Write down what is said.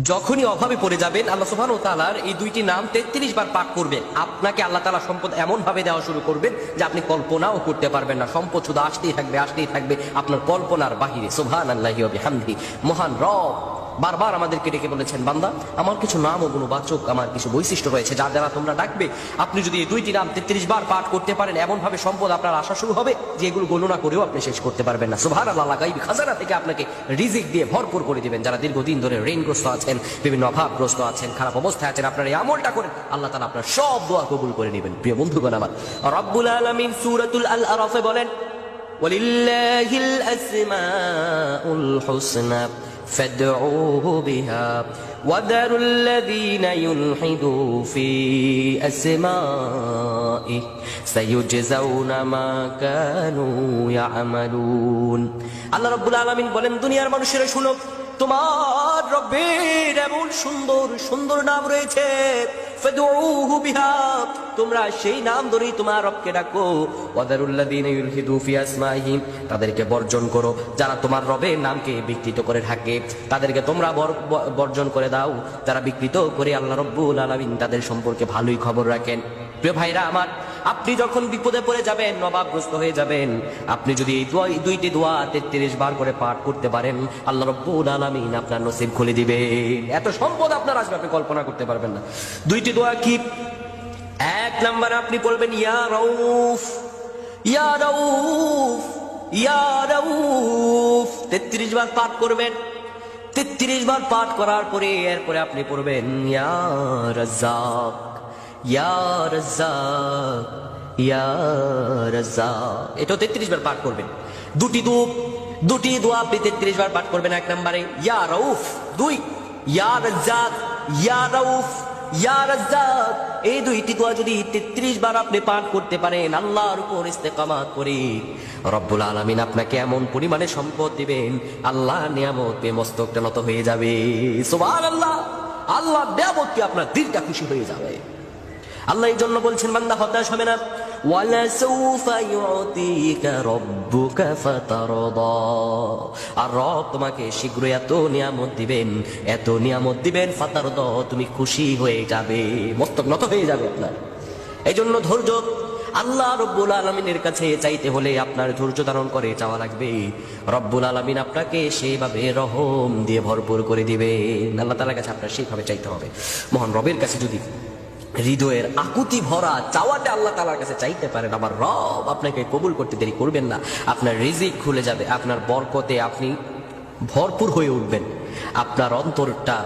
যখনই অভাবে পড়ে যাবেন, আল্লাহ সুবহানাহু ওয়া তাআলার এই দুইটি নাম 33 বার পাঠ করবেন, আপনাকে আল্লাহ তাআলা সম্পদ এমন ভাবে দেওয়া শুরু করবেন যে আপনি কল্পনাও করতে পারবেন না। সম্পদ শুধু আসতেই থাকবে আপনার কল্পনার বাহিরে। সুবহানাল্লাহি ওয়া বিহামদিহি। মহান রব বারবার আমাদেরকে ডেকে বলেছেন, বান্দা আমার কিছু নাম ও গুণবাচক, আমার কিছু বৈশিষ্ট্য রয়েছে যা দ্বারা তোমরা ডাকবে। আপনি যদি এই দুইটি নাম 33 বার পাঠ করতে পারেন, এমন ভাবে সম্পদ আপনার আসা শুরু হবে যে এগুলো গণনা করেও আপনি শেষ করতে পারবেন না। সুবহানাল্লাহ। গায়বী খাজানা থেকে আপনাকে রিজিক দিয়ে ভরপুর করে দিবেন। যারা দীর্ঘদিন ধরে ঋণগ্রস্ত আছেন, বিভিন্ন অভাবগ্রস্ত আছেন, খারাপ অবস্থায় আছেন, আপনারা এই আমলটা করেন, আল্লাহ তাআলা আপনার সব দোয়া কবুল করে নেবেন। প্রিয় বন্ধুগণ আমার, রব্বুল আলামিন সূরাতুল আল আরাফে বলেন, ওয়ালিল্লাহিল আসমাউল হুসনা فادعوه بها وذروا الذين يلحدوا في أسمائه سيجزون ما كانوا يعملون। আল্লাহ রাব্বুল আলামিন বলেন, দুনিয়ার মানুষেরা শুনো, তোমার রব্বের এমন সুন্দর সুন্দর নাম রয়েছে, ফাদউহু বিহা, তোমরা সেই নাম ধরেই তোমার রবকে ডাকো। ওয়াদারুল্লাযীনা ইউলহিদু ফি আসমাইহি, তাদেরকে বর্জন করো যারা তোমার রবের নামকে বিকৃত করে থাকে, তাদেরকে তোমরা বর্জন করে দাও যারা বিকৃত করে। আল্লাহ রাব্বুল আলামিন তাদের সম্পর্কে ভালোই খবর রাখেন। প্রিয় ভাইরা আমার, আপনি যখন বিপদে পড়ে যাবেন, অভাবগ্রস্ত হয়ে যাবেন, আপনি যদি এই দুইটি দোয়া 33 বার করে পাঠ করতে পারেন, আল্লাহ রাব্বুল আলামিন আপনার নসিব খুলে দিবেন। এত সম্পদ আপনার আসবে আপনি কল্পনা করতে পারবেন না। দুইটি দোয়া কি? এক নম্বরে আপনি বলবেন, ইয়া রাউফ ইয়া রাউফ ইয়া রাউফ, 33 বার পাঠ করবেন। 33 বার পাঠ করার পরে এরপরে আপনি পড়বেন, ইয়া রাজ্জাক ইয়া রাজ্জাক ইয়া রাজ্জাক। এটাও 33 বার পাঠ করবেন। দুটি দোয়া আপনি 33 বার পাঠ করবেন। এক নম্বরে ইয়া রাউফ, দুই ইয়া রাজ্জাক ইয়া রাউফ ইয়া রাজ্জাক। এই দুইটি দোয়া যদি 33 বার আপনি পাঠ করতে পারেন, আল্লাহর উপর ইস্তেকামাত করে, রব্বুল আলামিন আপনাকে এমন পরিমাণে সম্পদ দিবেন, আল্লাহ নিয়ামত পেয়ে মস্তকটা নত হয়ে যাবে। সুবহানাল্লাহ। আল্লাহ নিয়ামতকে আপনার দিলটা খুশি হয়ে যাবে। আল্লাহ এই জন্য বলছেন, বান্দা হতাশ হবে না। ওয়ালা সাউফা ইউতিকা রাব্বুকা ফাতারদা, আর রব তোমাকে শীঘ্রই এত নিয়ামত দিবেন, ফাতারদা, তুমি খুশি হয়ে যাবে, মস্তক নত হয়ে যাবে আপনার। এই জন্য ধৈর্য, আল্লাহ রব্বুল আলামিনের কাছে চাইতে হলে আপনার ধৈর্য ধারণ করে চাওয়া লাগবে। রব্বুল আলামিন আপনাকে সেইভাবে রহম দিয়ে ভরপুর করে দিবেন। আল্লাহ তাআলার কাছে আপনার সেইভাবে চাইতে হবে। মহান রবের কাছে যদি হৃদয়ের আকুতি ভরা চাওয়াটা আল্লাহ তাআলার কাছে চাইতে পারেন, আমার রব আপনাকে কবুল করতে দেরি করবেন না। আপনার রিজিক খুলে যাবে, আপনার বরকতে আপনি ভরপুর হয়ে উঠবেন, আপনার অন্তরটা